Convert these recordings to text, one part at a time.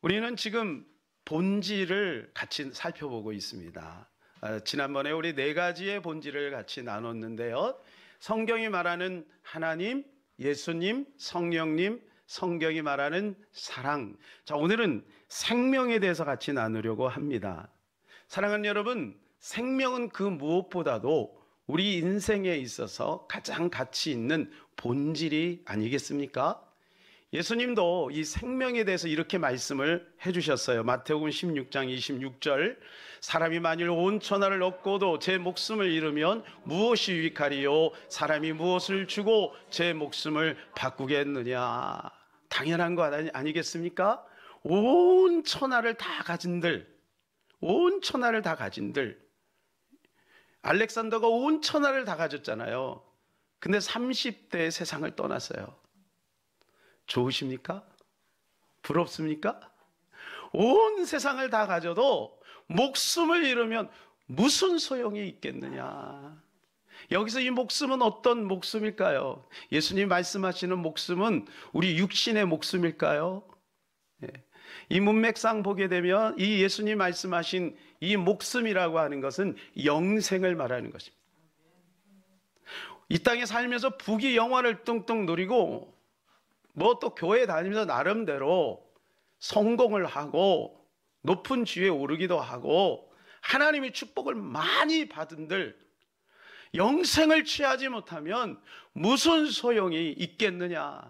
우리는 지금 본질을 같이 살펴보고 있습니다. 지난번에 우리 네 가지의 본질을 같이 나눴는데요. 성경이 말하는 하나님, 예수님, 성령님, 성경이 말하는 사랑. 자, 오늘은 생명에 대해서 같이 나누려고 합니다. 사랑하는 여러분, 생명은 그 무엇보다도 우리 인생에 있어서 가장 가치 있는 본질이 아니겠습니까? 예수님도 이 생명에 대해서 이렇게 말씀을 해주셨어요. 마태복음 16장 26절, 사람이 만일 온 천하를 얻고도 제 목숨을 잃으면 무엇이 유익하리요? 사람이 무엇을 주고 제 목숨을 바꾸겠느냐? 당연한 거 아니겠습니까? 온 천하를 다 가진들, 알렉산더가 온 천하를 다 가졌잖아요. 근데 30대에 세상을 떠났어요. 좋으십니까? 부럽습니까? 온 세상을 다 가져도 목숨을 잃으면 무슨 소용이 있겠느냐? 여기서 이 목숨은 어떤 목숨일까요? 예수님 말씀하시는 목숨은 우리 육신의 목숨일까요? 이 문맥상 보게 되면 이 예수님 말씀하신 이 목숨이라고 하는 것은 영생을 말하는 것입니다. 이 땅에 살면서 부귀 영화를 뚱뚱 누리고 또 교회 다니면서 나름대로 성공을 하고 높은 지위에 오르기도 하고 하나님의 축복을 많이 받은들 영생을 취하지 못하면 무슨 소용이 있겠느냐?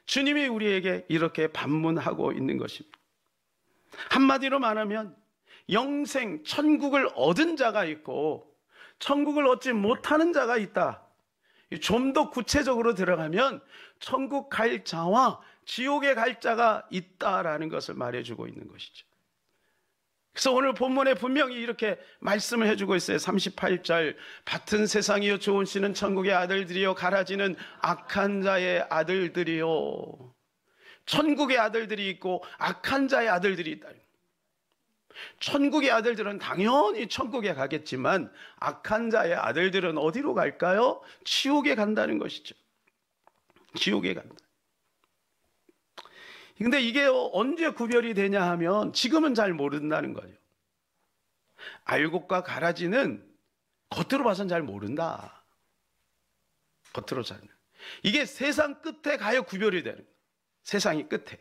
주님이 우리에게 이렇게 반문하고 있는 것입니다. 한마디로 말하면 영생, 천국을 얻은 자가 있고 천국을 얻지 못하는 자가 있다. 좀 더 구체적으로 들어가면 천국 갈 자와 지옥에 갈 자가 있다라는 것을 말해주고 있는 것이죠. 그래서 오늘 본문에 분명히 이렇게 말씀을 해주고 있어요. 38절, 같은 세상이요 좋은 씨는 천국의 아들들이요 가라지는 악한 자의 아들들이요. 천국의 아들들이 있고 악한 자의 아들들이 있다. 천국의 아들들은 당연히 천국에 가겠지만 악한 자의 아들들은 어디로 갈까요? 지옥에 간다는 것이죠. 지옥에 간다. 근데 이게 언제 구별이 되냐 하면 지금은 잘 모른다는 거예요. 알곡과 가라지는 겉으로 봐서는 잘 모른다. 겉으로 잘. 이게 세상 끝에 가야 구별이 되는 거예요. 세상이 끝에.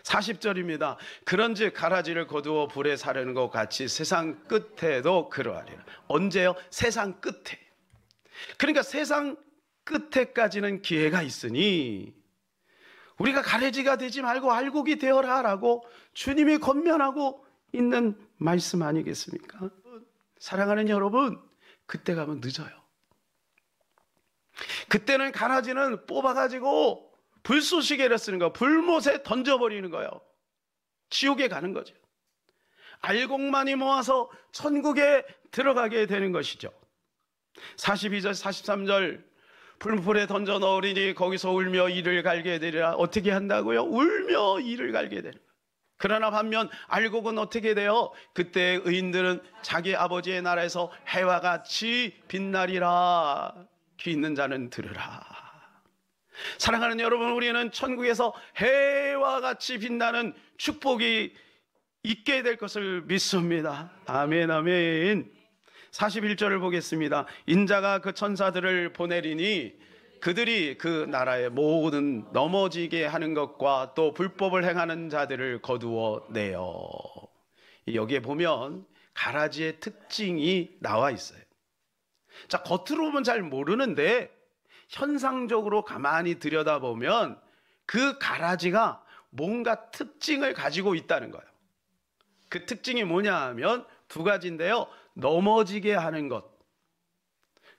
40절입니다. 그런즉 가라지를 거두어 불에 사르는 것 같이 세상 끝에도 그러하리라. 언제요? 세상 끝에. 그러니까 세상 끝에까지는 기회가 있으니 우리가 가라지가 되지 말고 알곡이 되어라 라고 주님이 권면하고 있는 말씀 아니겠습니까? 사랑하는 여러분, 그때 가면 늦어요. 그때는 가라지는 뽑아가지고 불쏘시개를 쓰는 거, 불못에 던져버리는 거예요. 지옥에 가는 거죠. 알곡만이 모아서 천국에 들어가게 되는 것이죠. 42절, 43절, 불불에 던져 넣으리니 거기서 울며 이를 갈게 되리라. 어떻게 한다고요? 울며 이를 갈게 되는 거예요. 그러나 반면 알곡은 어떻게 돼요? 그때 의인들은 자기 아버지의 나라에서 해와 같이 빛나리라. 귀 있는 자는 들으라. 사랑하는 여러분, 우리는 천국에서 해와 같이 빛나는 축복이 있게 될 것을 믿습니다. 아멘, 아멘. 41절을 보겠습니다. 인자가 그 천사들을 보내리니 그들이 그 나라의 모든 넘어지게 하는 것과 또 불법을 행하는 자들을 거두어 내어. 여기에 보면 가라지의 특징이 나와 있어요. 자, 겉으로 보면 잘 모르는데 현상적으로 가만히 들여다보면 그 가라지가 뭔가 특징을 가지고 있다는 거예요. 그 특징이 뭐냐 하면 두 가지인데요. 넘어지게 하는 것,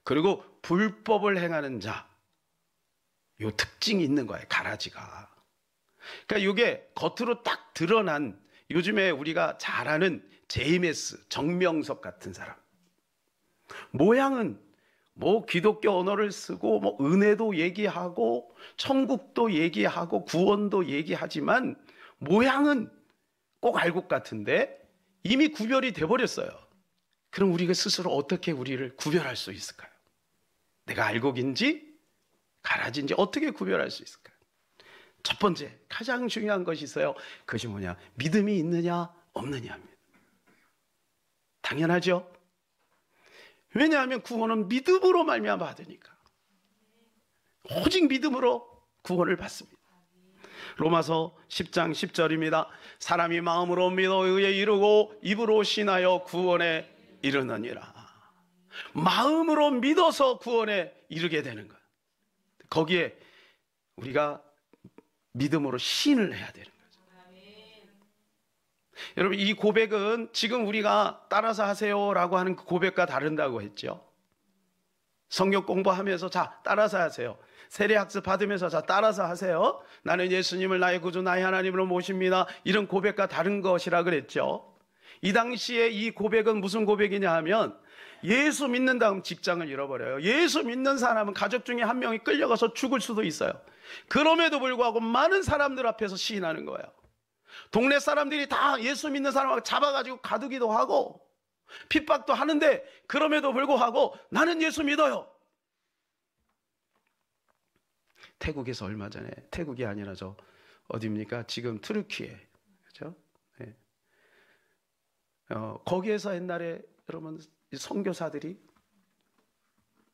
그리고 불법을 행하는 자. 요 특징이 있는 거예요, 가라지가. 그러니까 이게 겉으로 딱 드러난, 요즘에 우리가 잘 아는 JMS, 정명석 같은 사람. 모양은 기독교 언어를 쓰고 은혜도 얘기하고 천국도 얘기하고 구원도 얘기하지만 모양은 꼭 알곡 같은데 이미 구별이 돼버렸어요. 그럼 우리가 스스로 어떻게 우리를 구별할 수 있을까요? 내가 알곡인지 가라지인지 어떻게 구별할 수 있을까요? 첫 번째, 가장 중요한 것이 있어요. 그것이 뭐냐? 믿음이 있느냐, 없느냐입니다. 당연하죠? 왜냐하면 구원은 믿음으로 말미암아 받으니까. 오직 믿음으로 구원을 받습니다. 로마서 10장 10절입니다. 사람이 마음으로 믿어 의에 이르고 입으로 신하여 구원에 이르느니라. 마음으로 믿어서 구원에 이르게 되는 것. 거기에 우리가 믿음으로 신을 해야 되는 거죠. 여러분, 이 고백은 지금 우리가 따라서 하세요라고 하는 그 고백과 다른다고 했죠. 성경 공부하면서 자, 따라서 하세요. 세례학습 받으면서 자, 따라서 하세요. 나는 예수님을 나의 구주 나의 하나님으로 모십니다. 이런 고백과 다른 것이라 그랬죠. 이 당시에 이 고백은 무슨 고백이냐 하면, 예수 믿는 다음 직장을 잃어버려요. 예수 믿는 사람은 가족 중에 한 명이 끌려가서 죽을 수도 있어요. 그럼에도 불구하고 많은 사람들 앞에서 시인하는 거예요. 동네 사람들이 다 예수 믿는 사람을 잡아가지고 가두기도 하고 핍박도 하는데, 그럼에도 불구하고 나는 예수 믿어요. 태국에서 얼마 전에, 태국이 아니라 저 어디입니까? 지금 트르키에, 그렇죠? 네. 거기에서 옛날에 여러분 선교사들이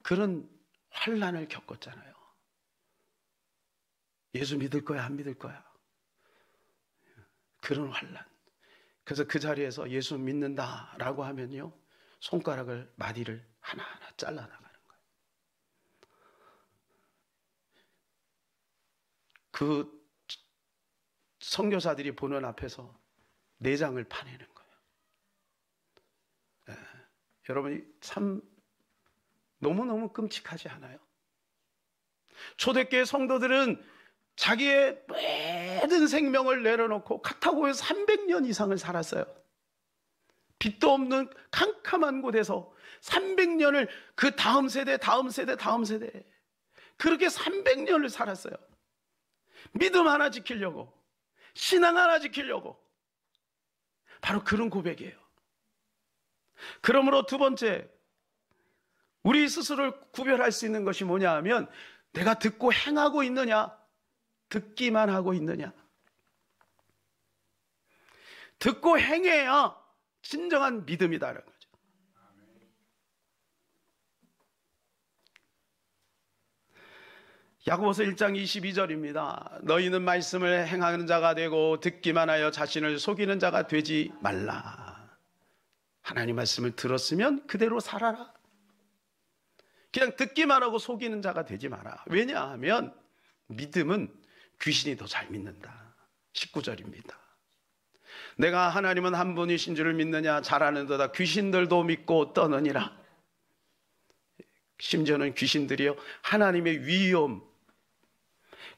그런 환난을 겪었잖아요. 예수 믿을 거야, 안 믿을 거야? 그런 환난. 그래서 그 자리에서 예수 믿는다라고 하면요, 손가락을 마디를 하나하나 잘라나가는 거예요. 그 선교사들이 보는 앞에서 내장을 파내는 거예요. 네. 여러분이 참 너무너무 끔찍하지 않아요? 초대교회 성도들은 자기의 모든 생명을 내려놓고 카타고에서 300년 이상을 살았어요. 빛도 없는 캄캄한 곳에서 300년을 그 다음 세대, 다음 세대, 다음 세대, 그렇게 300년을 살았어요. 믿음 하나 지키려고, 신앙 하나 지키려고. 바로 그런 고백이에요. 그러므로 두 번째, 우리 스스로를 구별할 수 있는 것이 뭐냐 하면, 내가 듣고 행하고 있느냐, 듣기만 하고 있느냐. 듣고 행해야 진정한 믿음이다라는 거죠. 야고보서 1장 22절입니다. 너희는 말씀을 행하는 자가 되고 듣기만 하여 자신을 속이는 자가 되지 말라. 하나님 말씀을 들었으면 그대로 살아라. 그냥 듣기만 하고 속이는 자가 되지 마라. 왜냐하면 믿음은 귀신이 더 잘 믿는다. 19절입니다. 내가 하나님은 한 분이신 줄을 믿느냐? 잘 아는도다. 귀신들도 믿고 떠느니라. 심지어는 귀신들이요, 하나님의 위엄,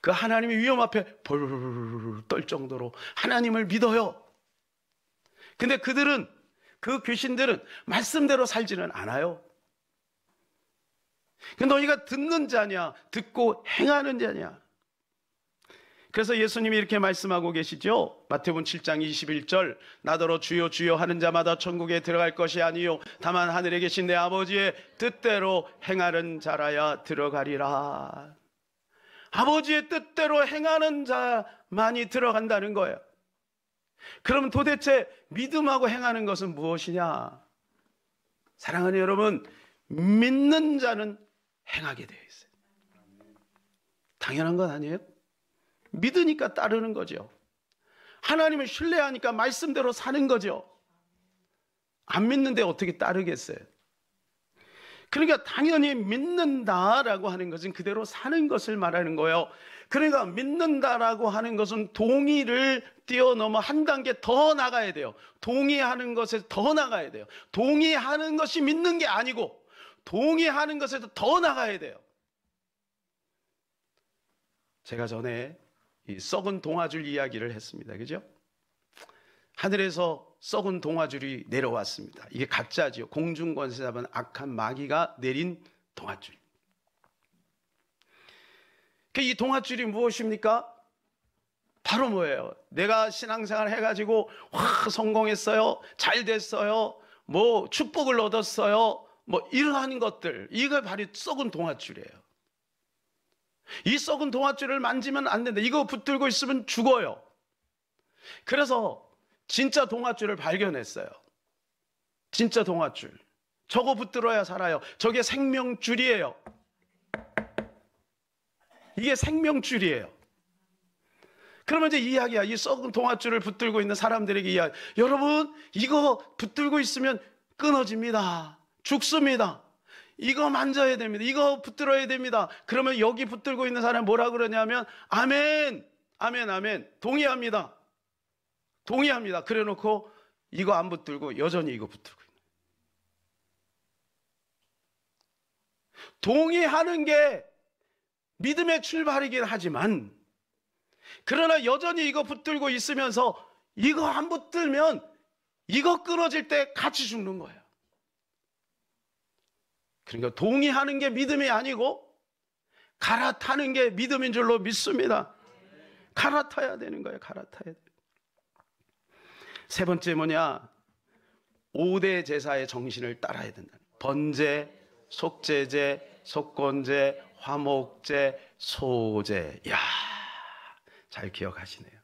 그 하나님의 위엄 앞에 벌 떨 정도로 하나님을 믿어요. 근데 그들은, 그 귀신들은 말씀대로 살지는 않아요. 너희가 듣는 자냐, 듣고 행하는 자냐. 그래서 예수님이 이렇게 말씀하고 계시죠. 마태복음 7장 21절, 나더러 주여 주여 하는 자마다 천국에 들어갈 것이 아니요 다만 하늘에 계신 내 아버지의 뜻대로 행하는 자라야 들어가리라. 아버지의 뜻대로 행하는 자만이 들어간다는 거예요. 그럼 도대체 믿음하고 행하는 것은 무엇이냐? 사랑하는 여러분, 믿는 자는 행하게 되어 있어요. 당연한 건 아니에요? 믿으니까 따르는 거죠. 하나님을 신뢰하니까 말씀대로 사는 거죠. 안 믿는데 어떻게 따르겠어요? 그러니까 당연히 믿는다라고 하는 것은 그대로 사는 것을 말하는 거예요. 그러니까 믿는다라고 하는 것은 동의를 뛰어넘어 한 단계 더 나가야 돼요. 동의하는 것에 더 나가야 돼요. 동의하는 것이 믿는 게 아니고 동의하는 것에도 더 나가야 돼요. 제가 전에 이 썩은 동아줄 이야기를 했습니다. 그죠? 하늘에서 썩은 동아줄이 내려왔습니다. 이게 가짜지요. 공중권세 잡은 악한 마귀가 내린 동아줄. 이 동아줄이 무엇입니까? 바로 뭐예요? 내가 신앙생활 해가지고 성공했어요, 잘 됐어요, 뭐 축복을 얻었어요, 뭐 이러한 것들, 이거 바로 썩은 동아줄이에요. 이 썩은 동아줄을 만지면 안 된다. 이거 붙들고 있으면 죽어요. 그래서 진짜 동아줄을 발견했어요. 진짜 동아줄. 저거 붙들어야 살아요. 저게 생명줄이에요. 이게 생명줄이에요. 그러면 이제 이야기야. 이 썩은 동아줄을 붙들고 있는 사람들에게 이야기. 여러분, 이거 붙들고 있으면 끊어집니다. 죽습니다. 이거 만져야 됩니다. 이거 붙들어야 됩니다. 그러면 여기 붙들고 있는 사람이 뭐라 그러냐면 아멘, 아멘, 아멘. 동의합니다. 동의합니다. 그래 놓고 이거 안 붙들고 여전히 이거 붙들고 있는. 동의하는 게 믿음의 출발이긴 하지만, 그러나 여전히 이거 붙들고 있으면서 이거 안 붙들면 이거 끊어질 때 같이 죽는 거예요. 그러니까 동의하는 게 믿음이 아니고 갈아타는 게 믿음인 줄로 믿습니다. 갈아타야 되는 거예요. 갈아타야 돼요. 세 번째 뭐냐? 5대 제사의 정신을 따라야 된다. 번제, 속제제, 속건제, 화목제, 소제. 야, 잘 기억하시네요.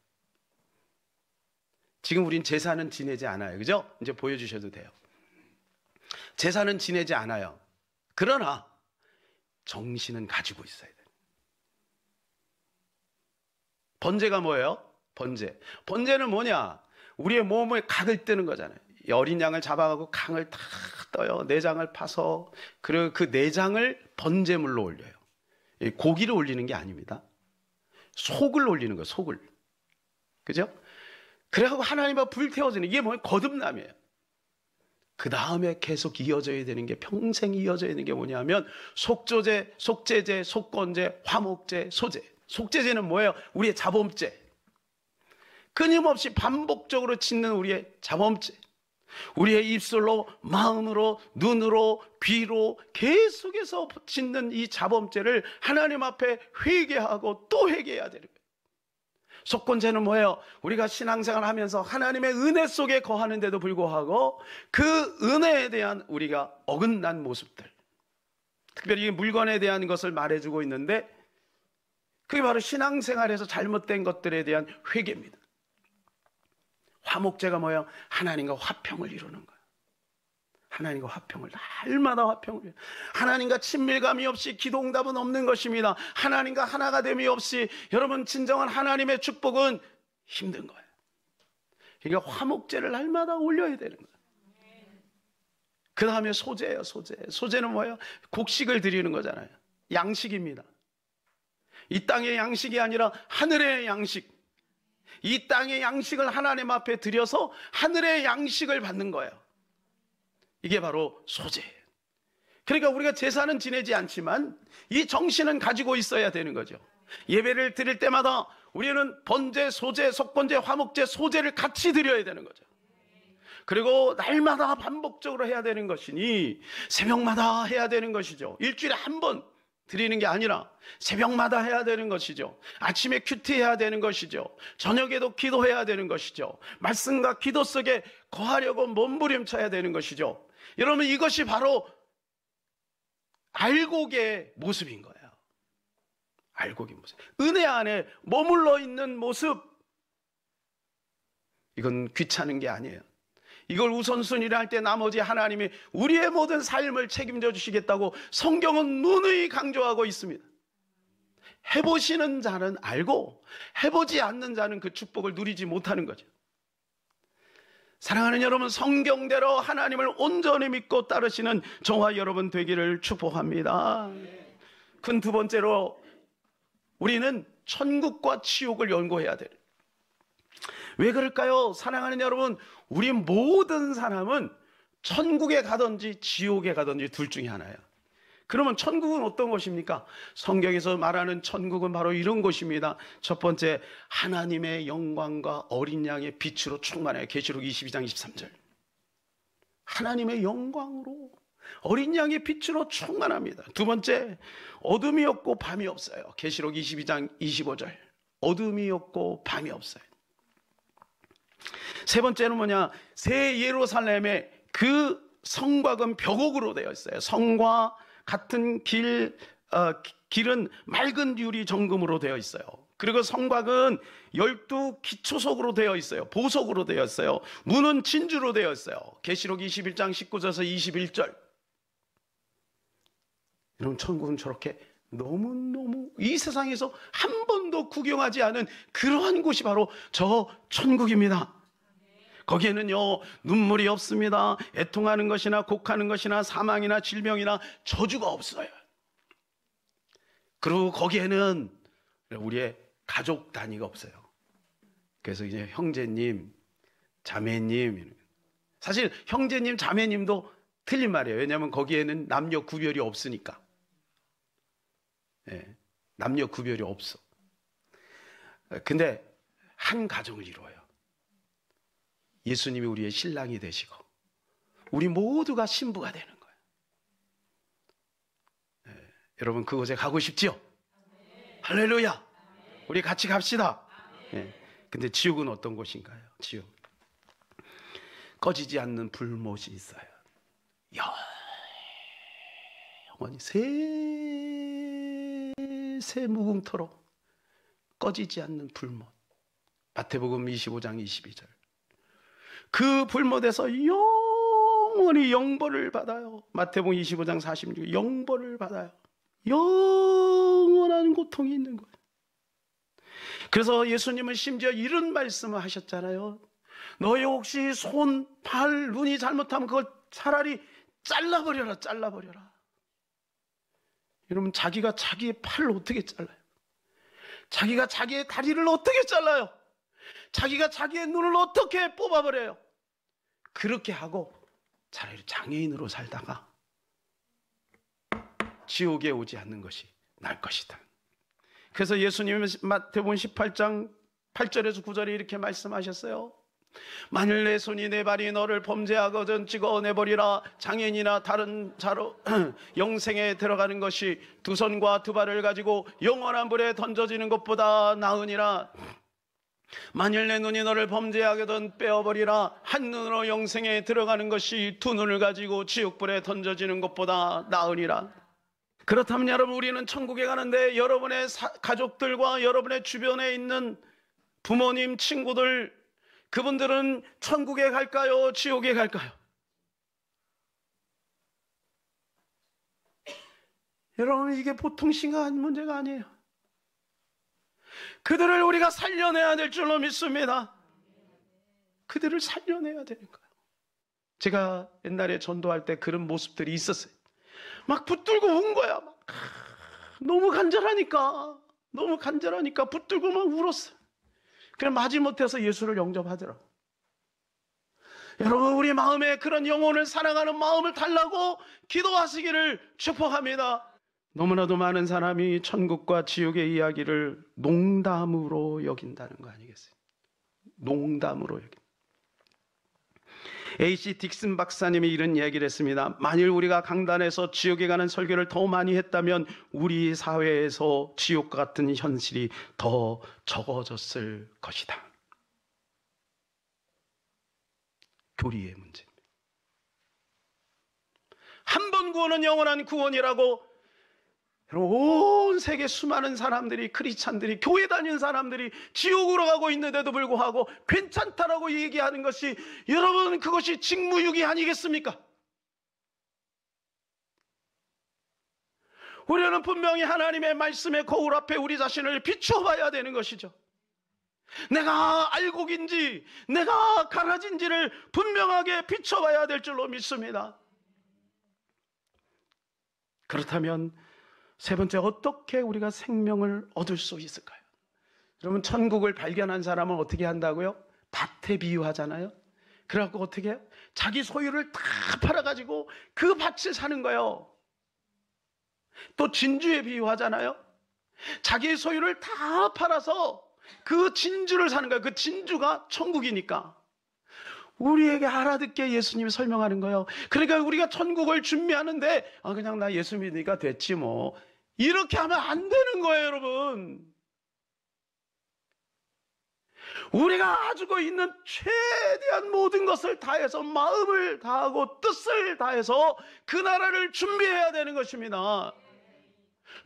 지금 우린 제사는 지내지 않아요. 그죠? 이제 보여주셔도 돼요. 제사는 지내지 않아요. 그러나 정신은 가지고 있어야 돼요. 번제가 뭐예요? 번제. 번제는 뭐냐? 우리의 몸에 각을 뜨는 거잖아요. 어린 양을 잡아가고 강을 다 떠요. 내장을 파서, 그리고 그 내장을 번제물로 올려요. 고기를 올리는 게 아닙니다. 속을 올리는 거예요. 속을. 그죠? 그래갖고 하나님 앞에 불태워지는, 이게 뭐예요? 거듭남이에요. 그 다음에 계속 이어져야 되는 게, 평생 이어져야 되는 게 뭐냐면 속조제, 속제제, 속건제, 화목제, 소제. 속제제는 뭐예요? 우리의 자범죄. 끊임없이 반복적으로 짓는 우리의 자범죄. 우리의 입술로, 마음으로, 눈으로, 귀로 계속해서 짓는 이 자범죄를 하나님 앞에 회개하고 또 회개해야 되는 거예요. 속건제는 뭐예요? 우리가 신앙생활 하면서 하나님의 은혜 속에 거하는데도 불구하고 그 은혜에 대한 우리가 어긋난 모습들, 특별히 물건에 대한 것을 말해주고 있는데, 그게 바로 신앙생활에서 잘못된 것들에 대한 회개입니다. 화목제가 뭐예요? 하나님과 화평을 이루는 거예요. 하나님과 화평을, 날마다 화평을. 하나님과 친밀감이 없이 기도응답은 없는 것입니다. 하나님과 하나가 됨이 없이 여러분 진정한 하나님의 축복은 힘든 거예요. 그러니까 화목제를 날마다 올려야 되는 거예요. 그 다음에 소제예요. 소제. 소제는 뭐예요? 곡식을 드리는 거잖아요. 양식입니다. 이 땅의 양식이 아니라 하늘의 양식. 이 땅의 양식을 하나님 앞에 드려서 하늘의 양식을 받는 거예요. 이게 바로 소제예요. 그러니까 우리가 제사는 지내지 않지만 이 정신은 가지고 있어야 되는 거죠. 예배를 드릴 때마다 우리는 번제, 소제, 속번제, 화목제, 소제를 같이 드려야 되는 거죠. 그리고 날마다 반복적으로 해야 되는 것이니 새벽마다 해야 되는 것이죠. 일주일에 한 번 드리는 게 아니라 새벽마다 해야 되는 것이죠. 아침에 큐티해야 되는 것이죠. 저녁에도 기도해야 되는 것이죠. 말씀과 기도 속에 거하려고 몸부림쳐야 되는 것이죠. 여러분, 이것이 바로 알곡의 모습인 거예요. 알곡의 모습. 은혜 안에 머물러 있는 모습. 이건 귀찮은 게 아니에요. 이걸 우선순위를 할 때 나머지 하나님이 우리의 모든 삶을 책임져 주시겠다고 성경은 누누이 강조하고 있습니다. 해보시는 자는 알고 해보지 않는 자는 그 축복을 누리지 못하는 거죠. 사랑하는 여러분, 성경대로 하나님을 온전히 믿고 따르시는 저와 여러분 되기를 축복합니다. 큰 두 번째로 우리는 천국과 지옥을 연구해야 돼요. 왜 그럴까요? 사랑하는 여러분, 우리 모든 사람은 천국에 가든지 지옥에 가든지 둘 중에 하나예요. 그러면 천국은 어떤 것입니까? 성경에서 말하는 천국은 바로 이런 곳입니다. 첫 번째, 하나님의 영광과 어린 양의 빛으로 충만해요. 계시록 22장 23절. 하나님의 영광으로 어린 양의 빛으로 충만합니다. 두 번째, 어둠이 없고 밤이 없어요. 계시록 22장 25절. 어둠이 없고 밤이 없어요. 세 번째는 뭐냐? 새 예루살렘의 그 성곽은 벽옥으로 되어 있어요. 성과 같은 길은 맑은 유리 정금으로 되어 있어요. 그리고 성곽은 12 기초석으로 되어 있어요. 보석으로 되어 있어요. 문은 진주로 되어 있어요. 계시록 21장 19절에서 21절. 여러분, 천국은 저렇게 너무너무 이 세상에서 한 번도 구경하지 않은 그러한 곳이 바로 저 천국입니다. 거기에는요, 눈물이 없습니다. 애통하는 것이나 곡하는 것이나 사망이나 질병이나 저주가 없어요. 그리고 거기에는 우리의 가족 단위가 없어요. 그래서 이제 형제님, 자매님, 사실 형제님, 자매님도 틀린 말이에요. 왜냐하면 거기에는 남녀 구별이 없으니까. 네, 남녀 구별이 없어. 근데 한 가정을 이루어요. 예수님이 우리의 신랑이 되시고 우리 모두가 신부가 되는 거예요. 네, 여러분, 그곳에 가고 싶지요? 할렐루야! 우리 같이 갑시다. 네, 근데 지옥은 어떤 곳인가요? 지옥, 꺼지지 않는 불못이 있어요. 영원히 새 무궁토록 꺼지지 않는 불못. 마태복음 25장 22절. 그 불못에서 영원히 영벌을 받아요. 마태복음 25장 46절. 영벌을 받아요. 영원한 고통이 있는 거예요. 그래서 예수님은 심지어 이런 말씀을 하셨잖아요. 너희 혹시 손, 발, 눈이 잘못하면 그걸 차라리 잘라버려라, 잘라버려라. 여러분, 자기가 자기의 팔을 어떻게 잘라요? 자기가 자기의 다리를 어떻게 잘라요? 자기가 자기의 눈을 어떻게 뽑아버려요? 그렇게 하고 차라리 장애인으로 살다가 지옥에 오지 않는 것이 나을 것이다. 그래서 예수님은 마태복음 18장 8절에서 9절에 이렇게 말씀하셨어요. 만일 내 손이 내 발이 너를 범죄하거든 찍어내버리라. 장애인이나 다른 자로 영생에 들어가는 것이 두 손과 두 발을 가지고 영원한 불에 던져지는 것보다 나으니라. 만일 내 눈이 너를 범죄하거든 빼어버리라. 한 눈으로 영생에 들어가는 것이 두 눈을 가지고 지옥불에 던져지는 것보다 나으니라. 그렇다면 여러분, 우리는 천국에 가는데 여러분의 가족들과 여러분의 주변에 있는 부모님, 친구들, 그분들은 천국에 갈까요? 지옥에 갈까요? 여러분, 이게 보통 심각한 문제가 아니에요. 그들을 우리가 살려내야 될 줄로 믿습니다. 그들을 살려내야 되는 거예요. 제가 옛날에 전도할 때 그런 모습들이 있었어요. 막 붙들고 운 거야. 막 너무 간절하니까 붙들고 막 울었어요. 그래, 마지못해서 예수를 영접하더라고. 여러분, 우리 마음에 그런 영혼을 사랑하는 마음을 달라고 기도하시기를 축복합니다. 너무나도 많은 사람이 천국과 지옥의 이야기를 농담으로 여긴다는 거 아니겠어요? 농담으로 여긴. A.C. 딕슨 박사님이 이런 이야기를 했습니다. 만일 우리가 강단에서 지옥에 가는 설교를 더 많이 했다면 우리 사회에서 지옥과 같은 현실이 더 적어졌을 것이다. 교리의 문제입니다. 한 번 구원은 영원한 구원이라고 온 세계 수많은 사람들이, 크리스찬들이, 교회 다니는 사람들이 지옥으로 가고 있는데도 불구하고 괜찮다라고 얘기하는 것이, 여러분, 그것이 직무유기 아니겠습니까? 우리는 분명히 하나님의 말씀의 거울 앞에 우리 자신을 비춰봐야 되는 것이죠. 내가 알곡인지 내가 강아지인지를 분명하게 비춰봐야 될 줄로 믿습니다. 그렇다면 세 번째, 어떻게 우리가 생명을 얻을 수 있을까요? 여러분, 천국을 발견한 사람은 어떻게 한다고요? 밭에 비유하잖아요. 그래갖고 어떻게 해요? 자기 소유를 다 팔아가지고 그 밭을 사는 거예요. 또 진주에 비유하잖아요. 자기 소유를 다 팔아서 그 진주를 사는 거예요. 그 진주가 천국이니까. 우리에게 알아듣게 예수님이 설명하는 거예요. 그러니까 우리가 천국을 준비하는데 그냥 나 예수 믿으니까 됐지 뭐, 이렇게 하면 안 되는 거예요. 여러분, 우리가 가지고 있는 최대한 모든 것을 다해서, 마음을 다하고 뜻을 다해서 그 나라를 준비해야 되는 것입니다.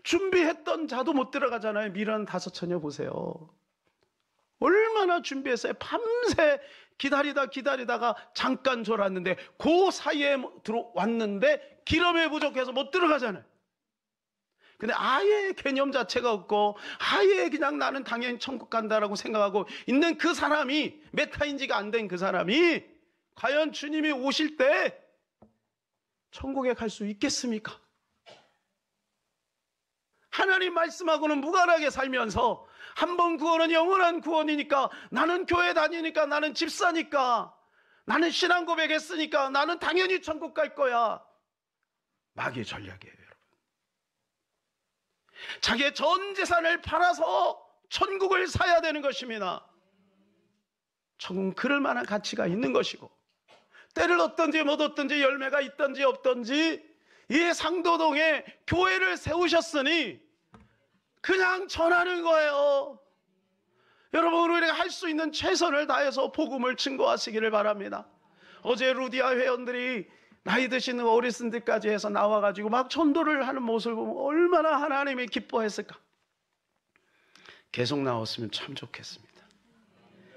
준비했던 자도 못 들어가잖아요. 미련 5처녀 보세요. 얼마나 준비했어요. 밤새 기다리다가 잠깐 졸았는데 그 사이에 들어왔는데 기름이 부족해서 못 들어가잖아요. 근데 아예 개념 자체가 없고 아예 그냥 나는 당연히 천국 간다라고 생각하고 있는 그 사람이, 메타인지가 안 된 그 사람이 과연 주님이 오실 때 천국에 갈 수 있겠습니까? 하나님 말씀하고는 무관하게 살면서 한 번 구원은 영원한 구원이니까, 나는 교회 다니니까, 나는 집사니까, 나는 신앙 고백했으니까 나는 당연히 천국 갈 거야. 마귀의 전략이에요, 여러분. 자기의 전 재산을 팔아서 천국을 사야 되는 것입니다. 천국은 그럴 만한 가치가 있는 것이고, 때를 얻든지 못 얻든지, 열매가 있든지 없든지, 이 상도동에 교회를 세우셨으니 그냥 전하는 거예요. 여러분, 우리가 할 수 있는 최선을 다해서 복음을 증거하시기를 바랍니다. 어제 루디아 회원들이 나이 드신 어르신들까지 해서 나와가지고 막 전도를 하는 모습을 보면 얼마나 하나님이 기뻐했을까. 계속 나왔으면 참 좋겠습니다.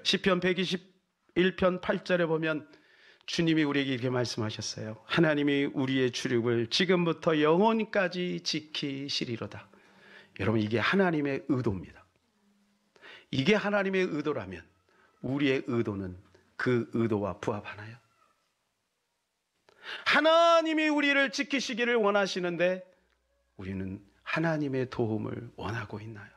시편 121편 8절에 보면 주님이 우리에게 이렇게 말씀하셨어요. 하나님이 우리의 출입을 지금부터 영원까지 지키시리로다. 여러분, 이게 하나님의 의도입니다. 이게 하나님의 의도라면 우리의 의도는 그 의도와 부합하나요? 하나님이 우리를 지키시기를 원하시는데 우리는 하나님의 도움을 원하고 있나요?